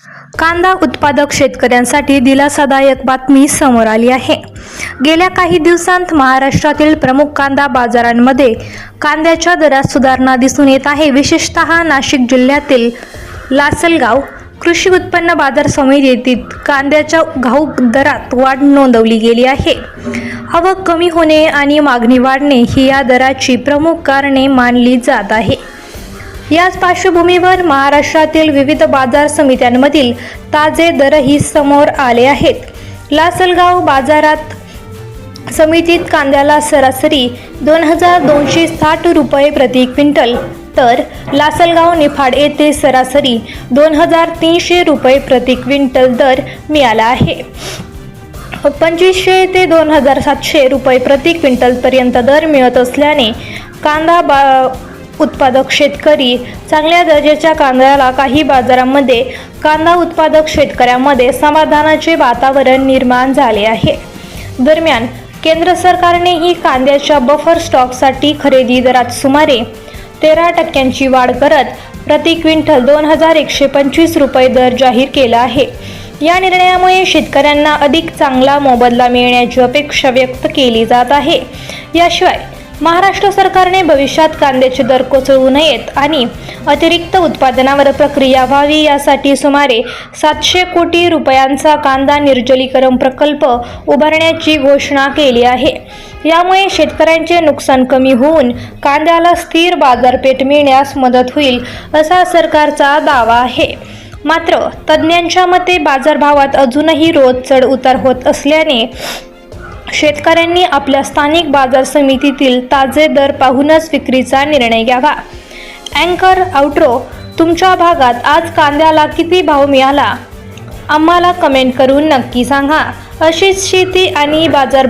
कांदा उत्पादक शेतकऱ्यांसाठी दिलासादायक बातमी समोर आली आहे। गेल्या काही दिवसांत महाराष्ट्रातील प्रमुख कांदा बाजारांमध्ये कांद्याच्या दरात सुधारणा दिसून येत आहे। विशेषतः नाशिक जिल्ह्यातील लासलगाव कृषी उत्पन्न बाजार समितीत कांद्याच्या घाऊक दरात वाढ नोंदवली गेली आहे। आवक कमी होणे आणि मागणी वाढणे ही या दराची प्रमुख कारणे मानली जात आहे। याच पार्श्वभूमीवर महाराष्ट्रातील विविध बाजार समित्यांमधील ताजे दरही समोर आले आहेत। लासलगाव बाजारात समितीत कांद्याला सरासरी 2260 रुपये प्रति क्विंटल, तर लासलगाव निफाड येथे सरासरी 2300 रुपये प्रति क्विंटल दर मिळाला आहे। 2500 ते 2700 रुपये प्रति क्विंटल पर्यंत दर मिळत असल्याने कांदा उत्पादक शेतकरी चांगल्या दर्जाच्या कांद्याला काही बाजारांमध्ये कांदा उत्पादक शेतकऱ्यांमध्ये समाधानाचे वातावरण निर्माण झाले आहे। दरम्यान केंद्र सरकारनेही कांद्याच्या बफर स्टॉकसाठी खरेदी दरात सुमारे 13% वाढ करत प्रति क्विंटल 2125 रुपये दर जाहीर केला आहे। या निर्णयामुळे शेतकऱ्यांना अधिक चांगला मोबदला मिळण्याची अपेक्षा व्यक्त केली जात आहे। याशिवाय महाराष्ट्र सरकारने भविष्यात कांद्याचे दर कोसळू नयेत आणि अतिरिक्त उत्पादनावर प्रक्रिया व्हावी यासाठी सुमारे 700 कोटी रुपयांचा कांदा निर्जलीकरण प्रकल्प उभारण्याची घोषणा केली आहे। यामुळे शेतकऱ्यांचे नुकसान कमी होऊन कांद्याला स्थिर बाजारपेठ मिळण्यास मदत होईल असा सरकारचा दावा आहे। मात्र तज्ज्ञांच्या मते बाजारभावात अजूनही रोज चढ उतार होत असल्याने शेतकऱ्यांनी आपल्या स्थानिक बाजार समितीतील ताजे दर पाहूनच विक्रीचा निर्णय घ्यावा। अँकर आउट्रो, तुमच्या भागात आज कांद्याला किती भाव मिळाला? आम्हाला कमेंट करून नक्की सांगा। अशीच शेती आणि बाजार